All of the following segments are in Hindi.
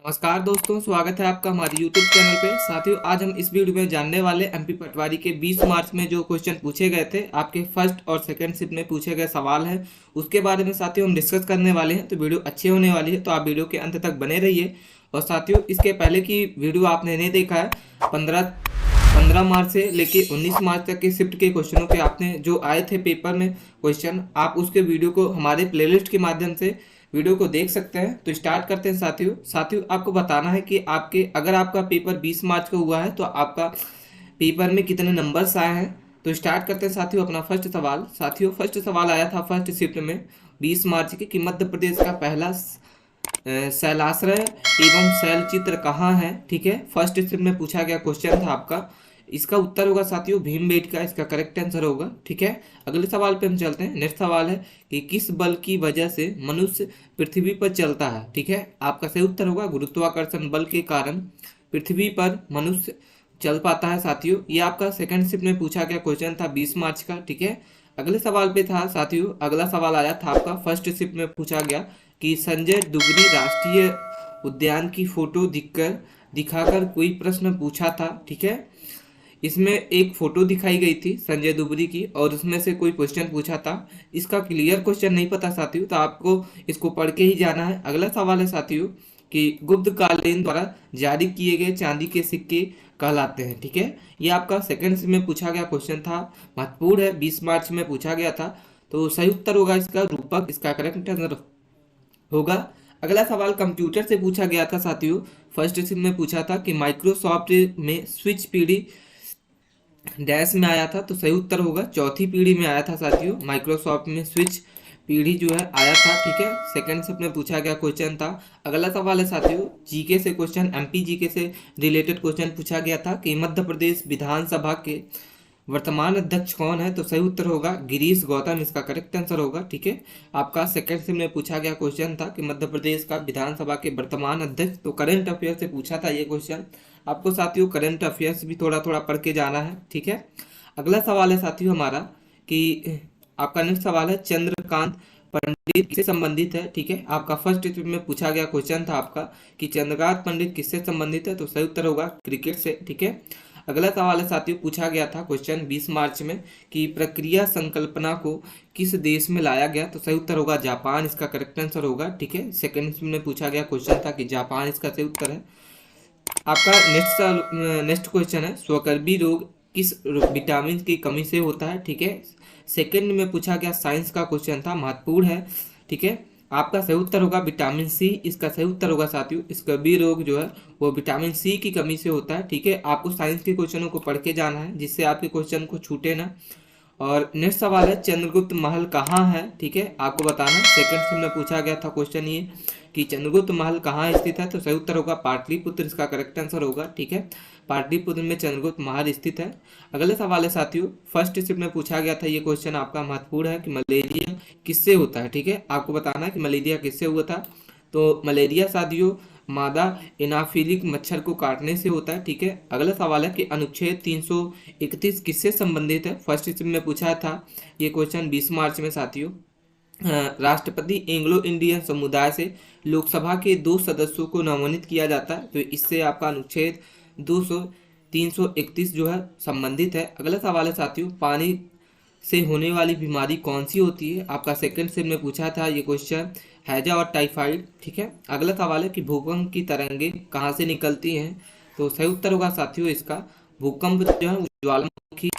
नमस्कार दोस्तों, स्वागत है आपका हमारे YouTube चैनल पे। साथियों, आज हम इस वीडियो में जानने वाले एमपी पटवारी के 20 मार्च में जो क्वेश्चन पूछे गए थे, आपके फर्स्ट और सेकंड शिफ्ट में पूछे गए सवाल हैं, उसके बारे में साथियों हम डिस्कस करने वाले हैं। तो वीडियो अच्छी होने वाली है, तो आप वीडियो के अंत तक बने रहिए। और साथियों, इसके पहले की वीडियो आपने नहीं देखा है, 15 मार्च से लेके 19 मार्च तक के शिफ्ट के क्वेश्चनों के आपने जो आए थे पेपर में क्वेश्चन, आप उसके वीडियो को हमारे प्लेलिस्ट के माध्यम से वीडियो को देख सकते हैं। तो स्टार्ट करते हैं साथियों आपको बताना है कि अगर आपका पेपर 20 मार्च को हुआ है तो आपका पेपर में कितने नंबर्स आए हैं। तो स्टार्ट करते हैं साथियों अपना फर्स्ट सवाल। साथियों, फर्स्ट सवाल आया था फर्स्ट शिफ्ट में 20 मार्च के कि मध्य प्रदेश का पहला शैलाश्रय एवं शैल चित्र कहाँ है। ठीक है, फर्स्ट शिफ्ट में पूछा गया क्वेश्चन था आपका। इसका उत्तर होगा साथियों भीमबेटका, इसका करेक्ट आंसर होगा। ठीक है, अगले सवाल पे हम चलते हैं। नेक्स्ट सवाल है कि किस बल की वजह से मनुष्य पृथ्वी पर चलता है। ठीक है, आपका सही उत्तर होगा गुरुत्वाकर्षण बल के कारण पृथ्वी पर मनुष्य चल पाता है। साथियों, ये आपका सेकंड शिफ्ट में पूछा गया क्वेश्चन था 20 मार्च का। ठीक है, अगले सवाल पे था साथियों, अगला सवाल आया था आपका फर्स्ट शिफ्ट में पूछा गया कि संजय दुगरी राष्ट्रीय उद्यान की फोटो दिखाकर कोई प्रश्न पूछा था। ठीक है, इसमें एक फोटो दिखाई गई थी संजय दुबरी की और उसमें से कोई क्वेश्चन पूछा था। इसका क्लियर क्वेश्चन नहीं पता साथियों, तो आपको इसको पढ़ के ही जाना है। अगला सवाल है साथियों कि गुप्त कालीन द्वारा जारी किए गए चांदी के सिक्के कहलाते हैं। ठीक है, ये आपका सेकंड में पूछा गया क्वेश्चन था, महत्वपूर्ण है, 20 मार्च में पूछा गया था। तो सही उत्तर होगा इसका रूपक, इसका करेक्ट आंसर होगा। अगला सवाल कंप्यूटर से पूछा गया था साथियों, फर्स्ट शिफ्ट में पूछा था कि माइक्रोसॉफ्ट में स्विच पीढ़ी डैश में आया था। तो सही उत्तर होगा चौथी पीढ़ी में आया था साथियों, माइक्रोसॉफ्ट में स्विच पीढ़ी जो है आया था। ठीक है, सेकंड शिफ्ट में पूछा गया क्वेश्चन था। अगला सवाल है साथियों जीके से क्वेश्चन, एमपी जीके से रिलेटेड क्वेश्चन पूछा गया था कि मध्य प्रदेश विधानसभा के वर्तमान अध्यक्ष कौन है। तो सही उत्तर होगा गिरीश गौतम, इसका करेक्ट आंसर होगा। ठीक है, आपका सेकंड शिफ्ट में पूछा गया क्वेश्चन था कि मध्य प्रदेश का विधानसभा के वर्तमान अध्यक्ष, तो करंट अफेयर से पूछा था ये क्वेश्चन। आपको साथियों करंट अफेयर्स भी थोड़ा थोड़ा पढ़ के जाना है। ठीक है, अगला सवाल है साथियों हमारा कि आपका नेक्स्ट सवाल है चंद्रकांत पंडित किससे संबंधित है। ठीक है, आपका फर्स्ट शिफ्ट में पूछा गया क्वेश्चन था आपका कि चंद्रकांत पंडित किससे संबंधित है। तो सही उत्तर होगा क्रिकेट से। ठीक है, अगला सवाल है साथियों पूछा गया था क्वेश्चन 20 मार्च में कि प्रक्रिया संकल्पना को किस देश में लाया गया। तो सही उत्तर होगा जापान, इसका करेक्ट आंसर होगा। ठीक है, सेकंड में पूछा गया क्वेश्चन था कि जापान, इसका सही उत्तर है। आपका नेक्स्ट क्वेश्चन है स्वकर्मी रोग किस विटामिन की कमी से होता है। ठीक है, सेकंड में पूछा गया साइंस का क्वेश्चन था, महत्वपूर्ण है। ठीक है, आपका सही उत्तर होगा विटामिन सी, इसका सही उत्तर होगा साथियों स्कर्वी रोग जो है वो विटामिन सी की कमी से होता है। ठीक है, आपको साइंस के क्वेश्चनों को पढ़ के जाना है जिससे आपके क्वेश्चन को छूटे ना। और नेक्स्ट सवाल है चंद्रगुप्त महल कहाँ है। ठीक है, आपको बताना, सेकंड से में पूछा गया था क्वेश्चन ये कि चंद्रगुप्त महल कहाँ स्थित है। तो सही उत्तर होगा पाटलिपुत्र, इसका करेक्ट आंसर होगा। ठीक है, पाटलिपुत्र में चंद्रगुप्त महल स्थित है। अगले सवाल है साथियों फर्स्ट शिफ्ट में पूछा गया था ये क्वेश्चन आपका महत्वपूर्ण है कि मलेरिया किससे होता है। ठीक है, आपको बताना है कि मलेरिया किससे हुआ था। तो मलेरिया साथियों मादा एनाफिलिक मच्छर को काटने से होता है। ठीक है, अगला सवाल है कि अनुच्छेद 331 किससे संबंधित है। फर्स्ट शिफ्ट में पूछा था ये क्वेश्चन 20 मार्च में साथियों। राष्ट्रपति एंग्लो इंडियन समुदाय से लोकसभा के 2 सदस्यों को नामांकित किया जाता है। तो इससे आपका अनुच्छेद 331 जो है संबंधित है। अगला सवाल है साथियों पानी से होने वाली बीमारी कौन सी होती है। आपका सेकंड सेट में पूछा था ये क्वेश्चन, हैजा और टाइफाइड। ठीक है, अगला सवाल है कि भूकंप की तरंगे कहाँ से निकलती हैं। तो सही उत्तर होगा साथियों इसका भूकंप जो है ज्वालामुखी,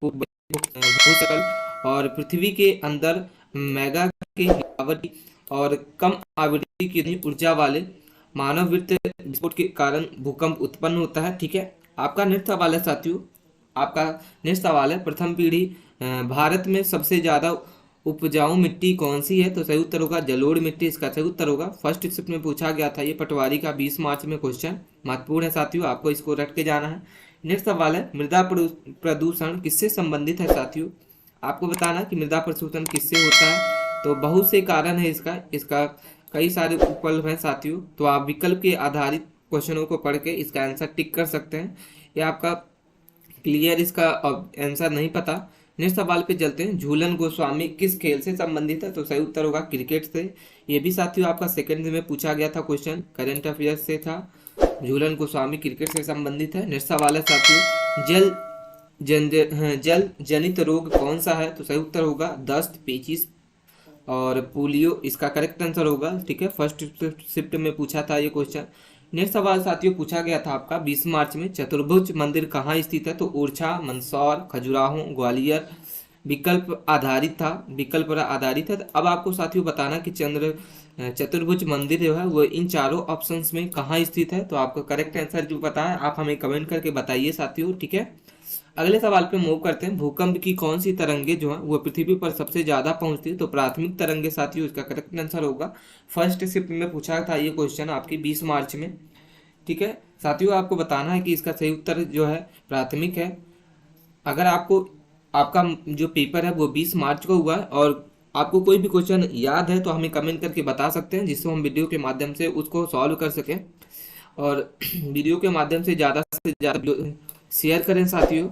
भूस्खलन और पृथ्वी के अंदर मेगा के गिरावट और कम आवृत्ति की ऊर्जा वाले मानव वृत्त विस्फोट के कारण भूकंप उत्पन्न होता है। ठीक है, आपका नेक्स्ट सवाल है साथियों, आपका नेक्स्ट सवाल है प्रथम पीढ़ी भारत में सबसे ज्यादा उपजाऊ मिट्टी कौन सी है। तो सही उत्तर होगा जलोढ़ मिट्टी, इसका सही उत्तर होगा। फर्स्ट शिफ्ट में पूछा गया था ये पटवारी का 20 मार्च में क्वेश्चन, महत्वपूर्ण है साथियों, आपको इसको रट के जाना है। नेक्स्ट सवाल है मृदा प्रदूषण किससे संबंधित है साथियों। आपको बताना कि मृदा प्रदूषण किससे होता है। तो बहुत से कारण है इसका इसका कई सारे विकल्प हैं साथियों। तो आप विकल्प के आधारित क्वेश्चनों को पढ़ के इसका आंसर टिक कर सकते हैं। ये आपका क्लियर इसका आंसर नहीं पता नेक्स्ट सवाल पे चलते हैं, झूलन गोस्वामी किस खेल से संबंधित है? तो सही उत्तर होगा क्रिकेट से। ये भी साथियों आपका सेकंड में पूछा गया था क्वेश्चन, करंट अफेयर्स से था। झूलन गोस्वामी क्रिकेट से संबंधित है। नेक्स्ट सवाल है साथियों, जल जनित रोग कौन सा है? तो सही उत्तर होगा दस्त, पेचिश और पोलियो इसका करेक्ट आंसर होगा। ठीक है, फर्स्ट शिफ्ट में पूछा था ये क्वेश्चन। नेक्स्ट सवाल साथियों पूछा गया था आपका 20 मार्च में, चतुर्भुज मंदिर कहाँ स्थित है? तो ओरछा, मंदसौर, खजुराहो, ग्वालियर। विकल्प आधारित था, विकल्प पर आधारित है। अब आपको साथियों बताना कि चतुर्भुज मंदिर जो है वो इन चारों ऑप्शंस में कहाँ स्थित है। तो आपको करेक्ट आंसर जो पता है आप हमें कमेंट करके बताइए साथियों। ठीक है, अगले सवाल पे मूव करते हैं, भूकंप की कौन सी तरंगे जो है वो पृथ्वी पर सबसे ज्यादा पहुंचती है? तो प्राथमिक तरंगे साथियों इसका करेक्ट आंसर होगा। फर्स्ट शिफ्ट में पूछा था ये क्वेश्चन आपकी 20 मार्च में। ठीक है साथियों, आपको बताना है कि इसका सही उत्तर जो है प्राथमिक है। अगर आपको आपका जो पेपर है वो 20 मार्च को हुआ है और आपको कोई भी क्वेश्चन याद है तो हमें कमेंट करके बता सकते हैं, जिससे हम वीडियो के माध्यम से उसको सॉल्व कर सकें। और वीडियो के माध्यम से ज़्यादा शेयर करें साथियों।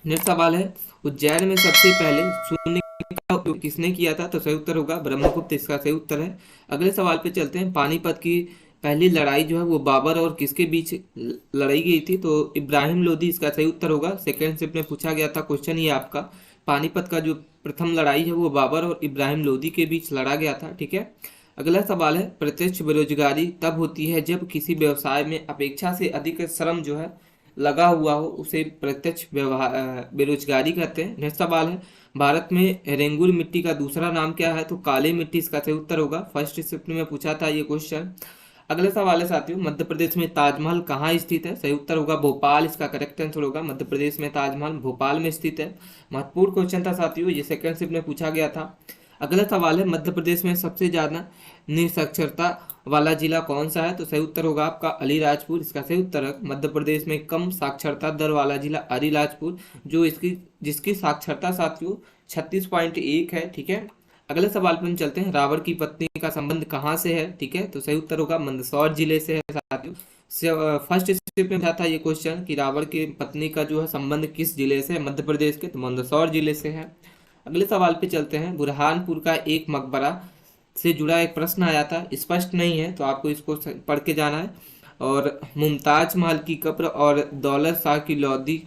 नेक्स्ट सवाल है, उज्जैन में सबसे पहले शून्य का उपयोग किसने किया था? तो सही उत्तर होगा ब्रह्मगुप्त, इसका सही उत्तर है। अगले सवाल पे चलते हैं, पानीपत की पहली लड़ाई जो है वो बाबर और किसके बीच लड़ाई गई थी? तो इब्राहिम लोदी इसका सही उत्तर होगा। सेकेंड शिफ्ट में पूछा गया था क्वेश्चन ये आपका, पानीपत का जो प्रथम लड़ाई है वो बाबर और इब्राहिम लोदी के बीच लड़ा गया था। ठीक है, अगला सवाल है, प्रत्यक्ष बेरोजगारी तब होती है जब किसी व्यवसाय में अपेक्षा से अधिक श्रम जो है लगा हुआ हो, उसे प्रत्यक्ष बेरोजगारी कहते हैं। नेक्स्ट सवाल है, भारत में रेंगुर मिट्टी का दूसरा नाम क्या है? तो काली मिट्टी इसका सही उत्तर होगा। फर्स्ट शिफ्ट में पूछा था ये क्वेश्चन। अगले सवाल है साथियों, मध्य प्रदेश में ताजमहल कहाँ स्थित है? सही उत्तर होगा भोपाल, इसका करेक्ट आंसर होगा। मध्य प्रदेश में ताजमहल भोपाल में स्थित है। महत्वपूर्ण क्वेश्चन था साथियों, ये सेकंड शिफ्ट में पूछा गया था। अगला सवाल है, मध्य प्रदेश में सबसे ज्यादा निरक्षरता वाला जिला कौन सा है? तो सही उत्तर होगा आपका अलीराजपुर, इसका सही उत्तर है। मध्य प्रदेश में कम साक्षरता दर वाला जिला अलीराजपुर, जो जिसकी साक्षरता साथियों 36.1 है। ठीक है, अगले सवाल पर हम चलते हैं, रावण की पत्नी का संबंध कहाँ से है? ठीक है, तो सही उत्तर होगा मंदसौर जिले से है साथियों। फर्स्ट स्टेप में था ये क्वेश्चन कि रावण की पत्नी का जो है संबंध किस जिले से है? मध्य प्रदेश के, तो मंदसौर जिले से है। अगले सवाल पे चलते हैं, बुरहानपुर का एक मकबरा से जुड़ा एक प्रश्न आया था, स्पष्ट नहीं है तो आपको इसको पढ़ के जाना है। और मुमताज महल की कब्र और दौलत शाह की लोदी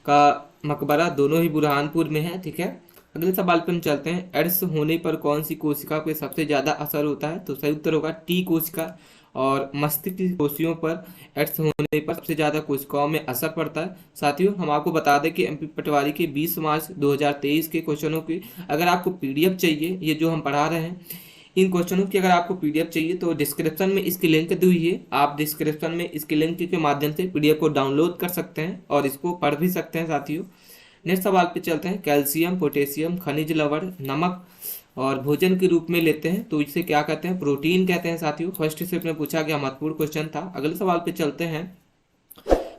का मकबरा दोनों ही बुरहानपुर में है। ठीक है, अगले सवाल पर हम चलते हैं, एड्स होने पर कौन सी कोशिका पे सबसे ज़्यादा असर होता है? तो सही उत्तर होगा टी कोशिका। और मस्तिष्क की कोशिकाओं पर एड्स होने पर सबसे ज़्यादा कोशिकाओं में असर पड़ता है। साथियों हम आपको बता दें कि एमपी पटवारी के 20 मार्च 2023 के क्वेश्चनों की अगर आपको पीडीएफ चाहिए, ये जो हम पढ़ा रहे हैं इन क्वेश्चनों की अगर आपको पीडीएफ चाहिए तो डिस्क्रिप्शन में इसकी लिंक दी हुई है, आप डिस्क्रिप्शन में इसकी लिंक के माध्यम से पीडीएफ को डाउनलोड कर सकते हैं और इसको पढ़ भी सकते हैं साथियों। नेक्स्ट सवाल पे चलते हैं, कैल्शियम, पोटेशियम, खनिज लवण, नमक और भोजन के रूप में लेते हैं तो इसे क्या कहते हैं? प्रोटीन कहते हैं साथियों। फर्स्ट शिफ्ट में पूछा गया महत्वपूर्ण क्वेश्चन था। अगले सवाल पे चलते हैं,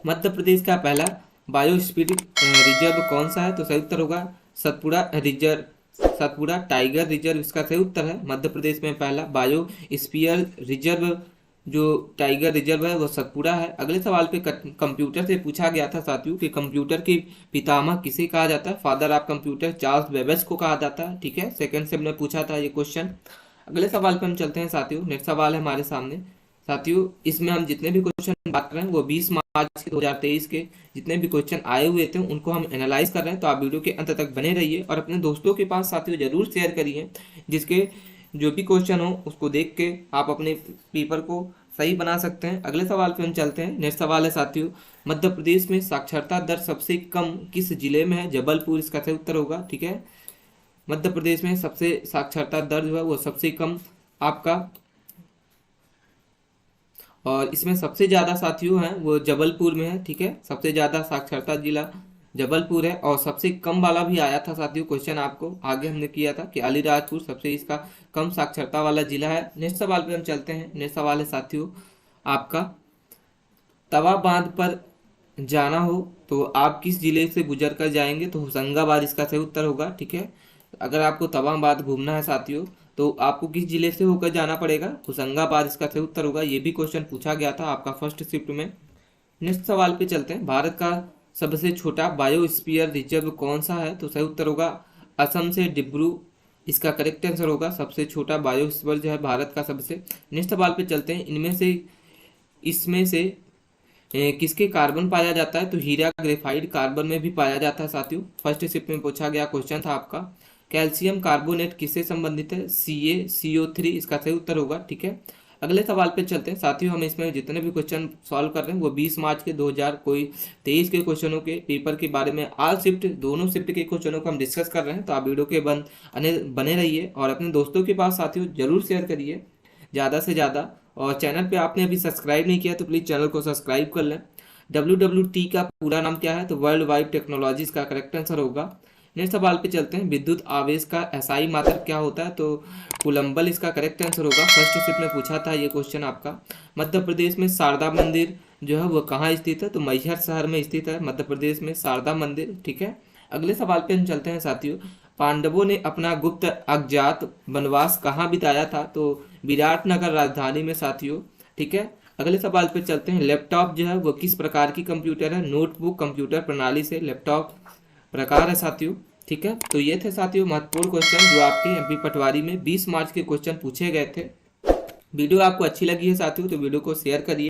मध्य प्रदेश का पहला बायोस्फीयर रिजर्व कौन सा है? तो सही उत्तर होगा Satpura reserve, Satpura tiger reserve इसका सही उत्तर है। मध्य प्रदेश में पहला बायोस्फीयर रिजर्व जो टाइगर रिजर्व है वो सतपुड़ा है। अगले सवाल पे कंप्यूटर से पूछा गया था साथियों कि कंप्यूटर के पितामह किसे कहा जाता है? Father of computer Charles Babbage को कहा जाता है। ठीक है, सेकंड से हमने पूछा था ये क्वेश्चन। अगले सवाल पे हम चलते हैं साथियों, नेक्स्ट सवाल है हमारे सामने साथियों, इसमें हम जितने भी क्वेश्चन बात कर रहे हैं वो 20 मार्च 2023 के जितने भी क्वेश्चन आए हुए थे उनको हम एनालाइज कर रहे हैं। तो आप वीडियो के अंत तक बने रहिए और अपने दोस्तों के पास साथियों जरूर शेयर करिए, जिसके जो भी क्वेश्चन हो उसको देख के आप अपने पेपर को सही बना सकते हैं। अगले सवाल पे हम चलते हैं, नेक्स्ट सवाल है साथियों, मध्य प्रदेश में साक्षरता दर सबसे कम किस जिले में है? जबलपुर इसका सही उत्तर होगा। ठीक है, मध्य प्रदेश में सबसे साक्षरता दर जो है वो सबसे कम आपका, और इसमें सबसे ज़्यादा साथियों हैं वो जबलपुर में है। ठीक है, सबसे ज़्यादा साक्षरता जिला जबलपुर है और सबसे कम वाला भी आया था साथियों क्वेश्चन आपको आगे हमने किया था कि अलीराजपुर सबसे इसका कम साक्षरता वाला जिला है। नेक्स्ट सवाल पे हम चलते हैं, नेक्स्ट सवाल है साथियों आपका, तवा बांध पर जाना हो तो आप किस जिले से गुजर कर जाएंगे? तो होशंगाबाद इसका सही उत्तर होगा। ठीक है, अगर आपको तवा बांध घूमना है साथियों तो आपको किस जिले से होकर जाना पड़ेगा? होशंगाबाद इसका सही उत्तर होगा। ये भी क्वेश्चन पूछा गया था आपका फर्स्ट शिफ्ट में। नेक्स्ट सवाल पे चलते हैं, भारत का सबसे छोटा बायोस्फीयर रिजर्व कौन सा है? तो सही उत्तर होगा असम से डिब्रू इसका करेक्ट आंसर होगा। सबसे छोटा बायोस्फीयर जो है भारत का सबसे। नेक्स्ट सवाल पे चलते हैं। इसमें से किसके कार्बन पाया जाता है? तो हीरा ग्रेफाइट कार्बन में भी पाया जाता है साथियों। फर्स्ट शिफ्ट में पूछा गया क्वेश्चन था आपका। कैल्शियम कार्बोनेट किससे संबंधित है? CaCO3 इसका सही उत्तर होगा। ठीक है, अगले सवाल पे चलते हैं साथियों। हम इसमें जितने भी क्वेश्चन सॉल्व कर रहे हैं वो 20 मार्च के 2023 के क्वेश्चनों के पेपर के बारे में, ऑल शिफ्ट दोनों शिफ्ट के क्वेश्चनों को हम डिस्कस कर रहे हैं। तो आप वीडियो के बने रहिए और अपने दोस्तों के पास साथियों जरूर शेयर करिए ज़्यादा से ज़्यादा। और चैनल पे आपने अभी सब्सक्राइब नहीं किया तो प्लीज़ चैनल को सब्सक्राइब कर लें। WWT का पूरा नाम क्या है? तो वर्ल्ड वाइड टेक्नोलॉजी इसका करेक्ट आंसर होगा। नेक्स्ट सवाल पे चलते हैं। विद्युत आवेश का SI मात्रक क्या होता है? तो कोलम्बल इसका करेक्ट आंसर होगा। फर्स्ट शिफ्ट में पूछा था ये क्वेश्चन आपका। मध्य प्रदेश में शारदा मंदिर जो है वो कहाँ स्थित है? तो मैहर शहर में स्थित है मध्य प्रदेश में शारदा मंदिर। ठीक है, अगले सवाल पे हम चलते हैं साथियों। पांडवों ने अपना गुप्त अज्ञात वनवास कहाँ बिताया था? तो विराटनगर राजधानी में साथियों। ठीक है, अगले सवाल पे चलते हैं। लैपटॉप जो है वो किस प्रकार की कंप्यूटर है? नोटबुक कंप्यूटर प्रणाली से लैपटॉप प्रकार है साथियों। ठीक है, तो ये थे साथियों महत्वपूर्ण क्वेश्चन जो आपके MP पटवारी में 20 मार्च के क्वेश्चन पूछे गए थे। वीडियो आपको अच्छी लगी है साथियों तो वीडियो को शेयर करिए।